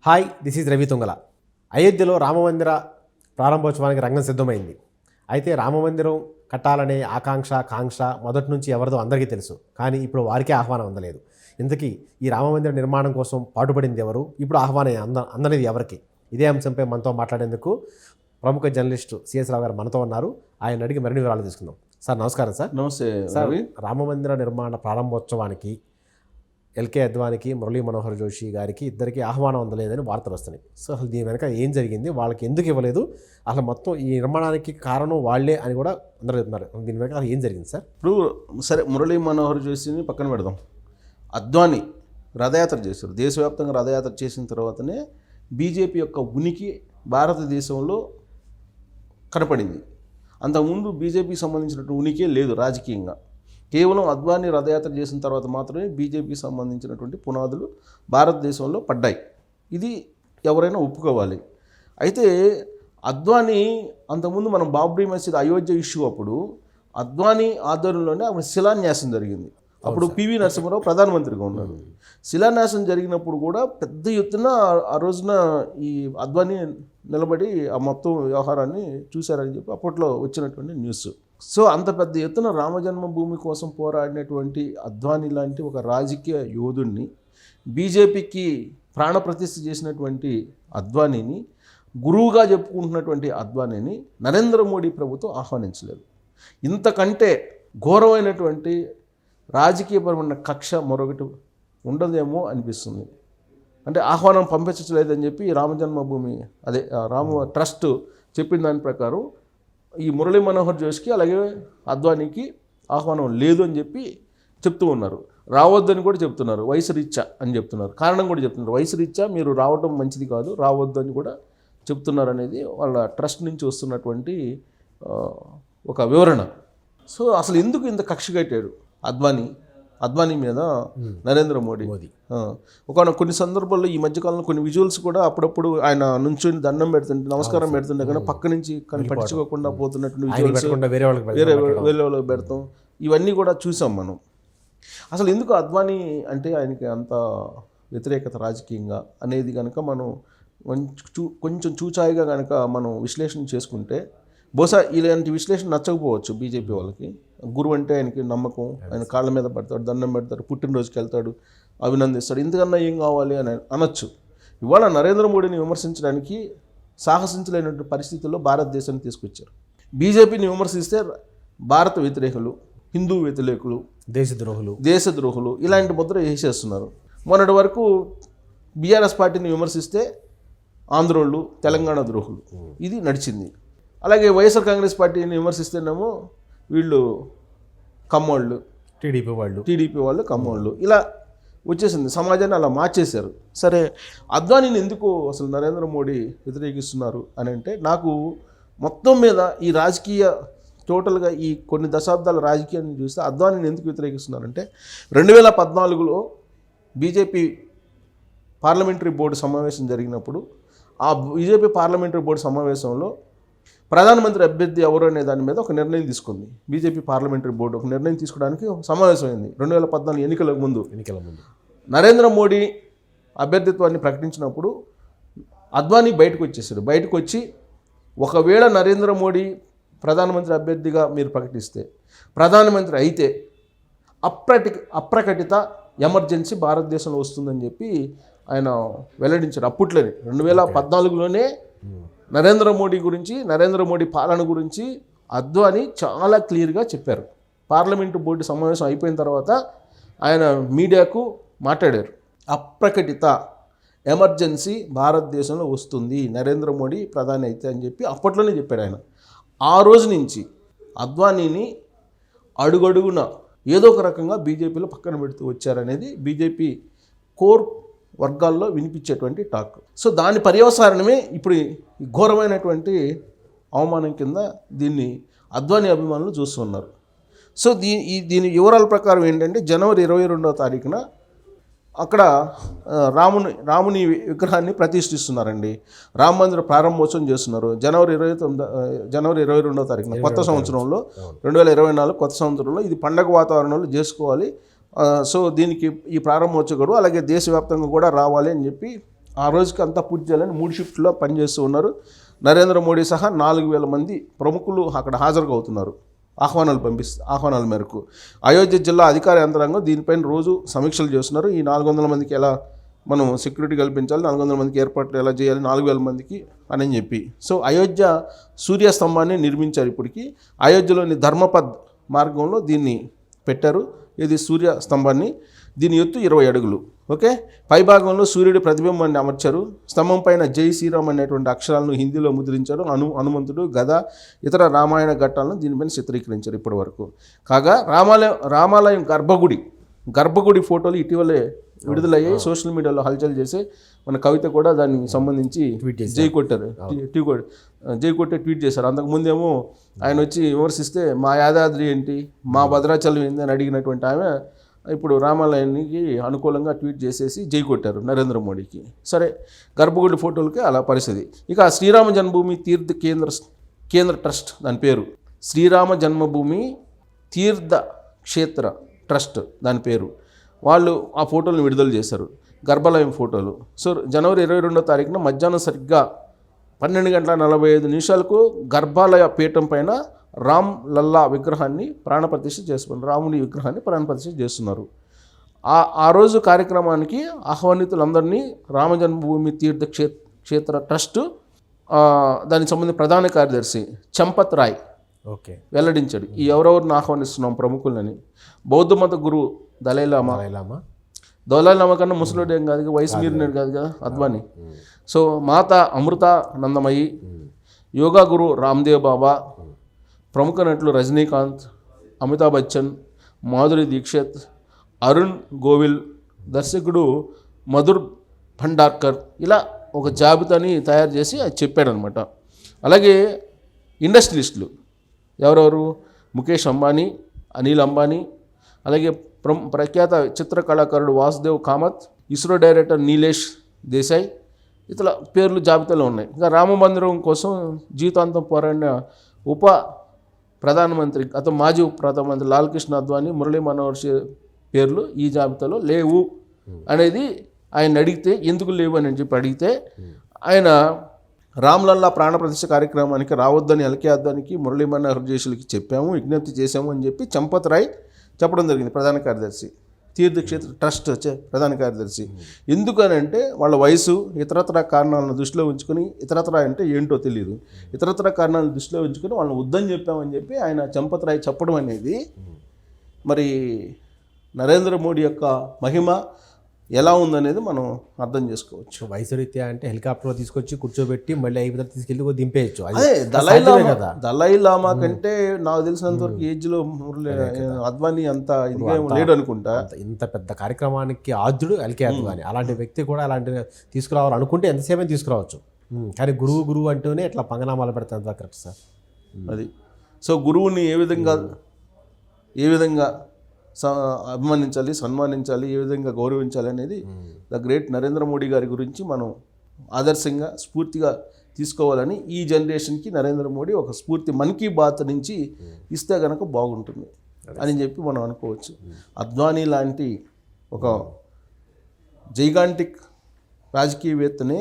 Hi, this is Ravi Tungala. అయోధ్యలో రామమందిర ప్రారంభోత్సవానికి రంగం సిద్ధమైంది. అయితే రామమందిరం కట్టాలనే కాంక్ష మొదటి నుంచి ఎవరిదో అందరికీ తెలుసు. కానీ ఇప్పుడు వారికే ఆహ్వానం అందలేదు. ఇంతకీ ఈ రామమందిర నిర్మాణం కోసం పాటుపడింది ఎవరు? ఇప్పుడు ఆహ్వానం అందనేది ఎవరికి? ఇదే అంశంపై మనతో మాట్లాడేందుకు ప్రముఖ జర్నలిస్టు సిఎస్ రావు గారు మనతో ఉన్నారు. ఆయన అడిగి మరిన్ని వివరాలు తీసుకుందాం. సార్ నమస్కారం. సార్ నమస్తే సార్. రామమందిర నిర్మాణ ప్రారంభోత్సవానికి ఎల్కే అద్వానికి, మురళీ మనోహర్ జోషి గారికి ఇద్దరికి ఆహ్వానం అందలేదని వార్తలు వస్తున్నాయి. సో అసలు దీని వెనక ఏం జరిగింది, వాళ్ళకి ఎందుకు ఇవ్వలేదు, అసలు మొత్తం ఈ నిర్మాణానికి కారణం వాళ్లే అని కూడా అందరూ చెప్తున్నారు. దీని వెనక అసలు ఏం జరిగింది సార్? ఇప్పుడు సరే, మురళీ మనోహర్ జోషిని పక్కన పెడదాం. అద్వాని రథయాత్ర చేశారు. దేశవ్యాప్తంగా రథయాత్ర చేసిన తర్వాతనే బీజేపీ యొక్క ఉనికి భారతదేశంలో కనపడింది. అంతకుముందు బీజేపీకి సంబంధించినటువంటి ఉనికే లేదు రాజకీయంగా. కేవలం అద్వాని రథయాత్ర చేసిన తర్వాత మాత్రమే బీజేపీకి సంబంధించినటువంటి పునాదులు భారతదేశంలో పడ్డాయి. ఇది ఎవరైనా ఒప్పుకోవాలి. అయితే అద్వాని అంతకుముందు మనం బాబ్రీ మసీద్ అయోధ్య ఇష్యూ అప్పుడు అద్వాని ఆధ్వర్యంలోనే ఆమె శిలాన్యాసం జరిగింది. అప్పుడు పివి నరసింహారావు ప్రధానమంత్రిగా ఉన్నారు. శిలాన్యాసం జరిగినప్పుడు కూడా పెద్ద ఎత్తున ఆ రోజున ఈ అద్వాని నిలబడి ఆ మొత్తం వ్యవహారాన్ని చూశారని చెప్పి అప్పట్లో వచ్చినటువంటి న్యూస్. సో అంత పెద్ద ఎత్తున రామజన్మభూమి కోసం పోరాడినటువంటి అద్వాని లాంటి ఒక రాజకీయ యోధుడిని, బీజేపీకి ప్రాణప్రతిష్ఠ చేసినటువంటి అద్వానీని, గురువుగా చెప్పుకుంటున్నటువంటి అద్వానీని నరేంద్ర మోడీ ప్రభుత్వం ఆహ్వానించలేదు. ఇంతకంటే ఘోరమైనటువంటి రాజకీయపరమైన కక్ష మరొకటి ఉండదేమో అనిపిస్తుంది. అంటే ఆహ్వానం పంపించలేదని చెప్పి రామజన్మభూమి రామ ట్రస్ట్ చెప్పిన దాని ప్రకారం ఈ మురళీ మనోహర్ జోషికి అలాగే అద్వానీకి ఆహ్వానం లేదు అని చెప్పి చెప్తూ ఉన్నారు. రావద్దని కూడా చెప్తున్నారు. వయసు రీత్యా అని చెప్తున్నారు. కారణం కూడా చెప్తున్నారు. వయసు రీత్యా మీరు రావడం మంచిది కాదు, రావద్దు అని కూడా చెప్తున్నారు అనేది వాళ్ళ ట్రస్ట్ నుంచి వస్తున్నటువంటి ఒక వివరణ. సో అసలు ఎందుకు ఇంత కక్ష కట్టాడు అద్వానీ మీద నరేంద్ర మోడీ? కొన్ని సందర్భాల్లో ఈ మధ్యకాలంలో కొన్ని విజువల్స్ కూడా అప్పుడప్పుడు ఆయన నుంచుని దండం పెడుతుంటే, నమస్కారం పెడుతుంటే కానీ పక్క నుంచి పట్టించుకోకుండా పోతున్నటువంటి విజువల్స్ వేరే వాళ్ళకి పెడతాం, ఇవన్నీ కూడా చూసాం మనం. అసలు ఎందుకు అద్వానీ అంటే ఆయనకి అంత వ్యతిరేకత రాజకీయంగా అనేది కనుక మనం కొంచెం చూచాయిగా కనుక మనం విశ్లేషణ చేసుకుంటే బహుశా ఇలాంటి విశ్లేషణ నచ్చకపోవచ్చు బీజేపీ వాళ్ళకి. గురువు అంటే ఆయనకి నమ్మకం, ఆయన కాళ్ళ మీద పడతాడు, దండం పెడతాడు, పుట్టినరోజుకి వెళ్తాడు, అభినందిస్తాడు, ఇంతకన్నా ఏం కావాలి అని అనొచ్చు. ఇవాళ నరేంద్ర మోడీని విమర్శించడానికి సాహసించలేనటువంటి పరిస్థితుల్లో భారతదేశాన్ని తీసుకొచ్చారు. బీజేపీని విమర్శిస్తే భారత వ్యతిరేకులు, హిందూ వ్యతిరేకులు, దేశద్రోహులు ఇలాంటి ముద్ర వేసేస్తున్నారు. మొన్నటి వరకు బీఆర్ఎస్ పార్టీని విమర్శిస్తే ఆంధ్రోళ్ళు, తెలంగాణ ద్రోహులు, ఇది నడిచింది. అలాగే వైఎస్ఆర్ కాంగ్రెస్ పార్టీని విమర్శిస్తేనేమో వీళ్ళు కమ్మోళ్ళు, టీడీపీ వాళ్ళు కమ్మోళ్ళు, ఇలా వచ్చేసింది. సమాజాన్ని అలా మార్చేశారు. సరే, అద్వానీని ఎందుకు అసలు నరేంద్ర మోడీ వ్యతిరేకిస్తున్నారు అని అంటే, నాకు మొత్తం మీద ఈ రాజకీయ టోటల్గా ఈ కొన్ని దశాబ్దాల రాజకీయాన్ని చూస్తే అద్వానీని ఎందుకు వ్యతిరేకిస్తున్నారంటే, 2014లో బీజేపీ పార్లమెంటరీ బోర్డు సమావేశం జరిగినప్పుడు ఆ బీజేపీ పార్లమెంటరీ బోర్డు సమావేశంలో ప్రధానమంత్రి అభ్యర్థి ఎవరు అనే దాని మీద ఒక నిర్ణయం తీసుకుంది. బీజేపీ పార్లమెంటరీ బోర్డు ఒక నిర్ణయం తీసుకోవడానికి సమావేశమైంది 2014 ఎన్నికల ముందు. నరేంద్ర మోడీ అభ్యర్థిత్వాన్ని ప్రకటించినప్పుడు అద్వానీ బయటకు వచ్చేసాడు. బయటకు వచ్చి, ఒకవేళ నరేంద్ర మోడీ ప్రధానమంత్రి అభ్యర్థిగా మీరు ప్రకటిస్తే, ప్రధానమంత్రి అయితే అప్రకటిత ఎమర్జెన్సీ భారతదేశంలో వస్తుందని చెప్పి ఆయన వెల్లడించారు. అప్పట్లోనే 2014లోనే నరేంద్ర మోడీ పాలన గురించి అద్వానీ చాలా క్లియర్గా చెప్పారు. పార్లమెంటు బోర్డు సమావేశం అయిపోయిన తర్వాత ఆయన మీడియాకు మాట్లాడారు. అప్రకటిత ఎమర్జెన్సీ భారతదేశంలో వస్తుంది నరేంద్ర మోడీ ప్రధాని అయితే అని చెప్పి అప్పట్లోనే చెప్పాడు ఆయన. ఆ రోజు నుంచి అద్వానీని అడుగడుగున ఏదో ఒక రకంగా బీజేపీలో పక్కన పెడుతూ వచ్చారనేది బీజేపీ కోర్ వర్గాల్లో వినిపించేటువంటి టాక్. సో దాని పర్యవసానమే ఇప్పుడు ఘోరమైనటువంటి అవమానం కింద దీన్ని అద్వానీ అభిమానులు చూస్తున్నారు. సో దీని వివరాల ప్రకారం ఏంటంటే, జనవరి 22వ తారీఖున అక్కడ రాముని విగ్రహాన్ని ప్రతిష్ఠిస్తున్నారండి. రామ మందిర ప్రారంభోత్సవం చేస్తున్నారు. జనవరి 22వ తారీఖున కొత్త సంవత్సరంలో 2024 కొత్త సంవత్సరంలో ఇది పండగ వాతావరణంలో చేసుకోవాలి. సో దీనికి ఈ ప్రారంభోత్సవం అలాగే దేశవ్యాప్తంగా కూడా రావాలి అని చెప్పి ఆ రోజుకి అంతా పూర్తి చేయాలని 3 షిఫ్ట్లో పనిచేస్తూ ఉన్నారు. నరేంద్ర మోడీ సహా 4,000 మంది ప్రముఖులు అక్కడ హాజరుగా అవుతున్నారు ఆహ్వానాల మేరకు. అయోధ్య జిల్లా అధికార యంత్రాంగం దీనిపైన రోజు సమీక్షలు చేస్తున్నారు. ఈ 400 మందికి ఎలా మనం సెక్యూరిటీ కల్పించాలి, 400 మందికి ఏర్పాట్లు ఎలా చేయాలి, 4,000 మందికి అని చెప్పి. సో అయోధ్య సూర్యస్తంభాన్ని నిర్మించారు. ఇప్పటికీ అయోధ్యలోని ధర్మపద్ మార్గంలో దీన్ని పెట్టారు. ఇది సూర్య స్తంభాన్ని. దీని ఎత్తు 20 అడుగులు. ఓకే, పైభాగంలో సూర్యుడి ప్రతిబింబాన్ని అమర్చారు. స్తంభం పైన జై శ్రీరామ్ అనేటువంటి అక్షరాలను హిందీలో ముద్రించారు. హనుమంతుడు, గద, ఇతర రామాయణ ఘట్టాలను దీనిపైన చిత్రీకరించారు ఇప్పటి వరకు. కాగా రామాలయం గర్భగుడి ఫోటోలు ఇటీవలే విడుదలయ్యాయి. సోషల్ మీడియాలో హల్చల్ చేసే మన కవిత కూడా దానికి సంబంధించి జై కొట్టే ట్వీట్ చేశారు. అంతకుముందేమో ఆయన వచ్చి విమర్శిస్తే మా యాదాద్రి ఏంటి, మా భద్రాచలం ఏంటి అని అడిగినటువంటి ఆమె ఇప్పుడు రామాలయానికి అనుకూలంగా ట్వీట్ చేసేసి జై కొట్టారు నరేంద్ర మోడీకి. సరే, గర్భగుడి ఫోటోలకి అలా పరిస్థితి. ఇక శ్రీరామ జన్మభూమి తీర్థ కేంద్ర ట్రస్ట్, దాని పేరు శ్రీరామ జన్మభూమి తీర్థ క్షేత్ర ట్రస్ట్ దాని పేరు. వాళ్ళు ఆ ఫోటోలను విడుదల చేశారు, గర్భాలయం ఫోటోలు. సో జనవరి 22వ తారీఖున మధ్యాహ్నం సరిగ్గా 12:45 గర్భాలయ పీఠం పైన రామ్ లల్లా విగ్రహాన్ని ప్రాణప్రతిష్ఠ చేసుకున్నారు. రాముని విగ్రహాన్ని ప్రాణప్రతిష్ఠ చేస్తున్నారు. ఆ రోజు కార్యక్రమానికి ఆహ్వానితులందరినీ రామజన్మభూమి తీర్థ క్షేత్ర ట్రస్ట్ దానికి సంబంధించిన ప్రధాన కార్యదర్శి చంపత్ రాయ్ వెల్లడించాడు. ఈ ఎవరెవరిని ఆహ్వానిస్తున్నాం ప్రముఖులని. బౌద్ధ మత గురువు దలైలామా కన్నా ముసలుడు ఏం కాదు, వయసు మీరినాడు కాదు కదా అద్వానీ. సో మాత అమృతానందమయి, యోగా గురు రామ్దేవ్ బాబా, ప్రముఖ నటులు రజనీకాంత్, అమితాబ్ బచ్చన్, మాధురి దీక్షిత్, అరుణ్ గోవిల్, దర్శకుడు మధుర్ భండార్కర్, ఇలా ఒక జాబితాని తయారు చేసి అది చెప్పాడనమాట. అలాగే ఇండస్ట్రియలిస్టులు ఎవరెవరు, ముఖేష్ అంబానీ, అనిల్ అంబానీ, అలాగే ప్రఖ్యాత చిత్ర కళాకారుడు వాసుదేవ్ కామత్, ఇస్రో డైరెక్టర్ నీలేష్ దేశాయ్, ఇతర పేర్లు జాబితాలో ఉన్నాయి. ఇంకా రామ మందిరం కోసం జీవితాంతం పోరాడిన ఉప ప్రధానమంత్రి, మాజీ ఉప ప్రధానమంత్రి లాల్ కృష్ణ అద్వానీ, మురళీ మనోహర్ పేర్లు ఈ జాబితాలో లేవు అనేది ఆయన అడిగితే, ఎందుకు లేవు అని చెప్పి అడిగితే ఆయన రామ్లల్లా ప్రాణప్రతిష్ఠ కార్యక్రమానికి రావద్దని ఎల్కే అద్వానీకి, మురళీ మనోహర్ జోషికి చెప్పాము, విజ్ఞప్తి చేశాము అని చెప్పి చంపత్ రాయ్ చెప్పడం జరిగింది, ప్రధాన కార్యదర్శి, తీర్థక్షేత్ర ట్రస్ట్ ప్రధాన కార్యదర్శి. ఎందుకనంటే వాళ్ళ వయసు, ఇతరత్ర కారణాలను దృష్టిలో ఉంచుకొని, ఇతరత్ర అంటే ఏంటో తెలియదు, ఇతరత్ర కారణాలను దృష్టిలో ఉంచుకొని వాళ్ళని వద్దని చెప్పామని చెప్పి ఆయన చంపత్ రాయ్ చెప్పడం అనేది మరి నరేంద్ర మోడీ యొక్క మహిమ ఎలా ఉందనేది మనం అర్థం చేసుకోవచ్చు. వయసు రీత్యా అంటే హెలికాప్టర్లో తీసుకొచ్చి కూర్చోబెట్టి మళ్ళీ అయిపోతే తీసుకెళ్ళి దింపేయచ్చు. అదే దలై లామా కంటే నాకు తెలిసినంత వరకు ఏజ్లో అద్వానీ అంత ఇదిగా లేడు అనుకుంటా. ఇంత పెద్ద కార్యక్రమానికి ఆద్యుడు ఎల్కే అద్వానీ. అలాంటి వ్యక్తి కూడా అలాంటి తీసుకురావాలనుకుంటే ఎంతసేపు తీసుకురావచ్చు. కానీ గురువు అంటూనే ఇట్లా పంగనామాలు పెడతాను అంత కరెక్ట్ సార్. అది సో గురువుని ఏ విధంగా అభిమానించాలి, సన్మానించాలి, ఏ విధంగా గౌరవించాలి అనేది ద గ్రేట్ నరేంద్ర మోడీ గారి గురించి మనం ఆదర్శంగా స్ఫూర్తిగా తీసుకోవాలని ఈ జనరేషన్కి నరేంద్ర మోడీ ఒక స్ఫూర్తి మన్ కీ బాత్ నుంచి ఇస్తే కనుక బాగుంటుంది అని చెప్పి మనం అనుకోవచ్చు. అద్వానీ లాంటి ఒక జైగాంటిక్ రాజకీయవేత్తనే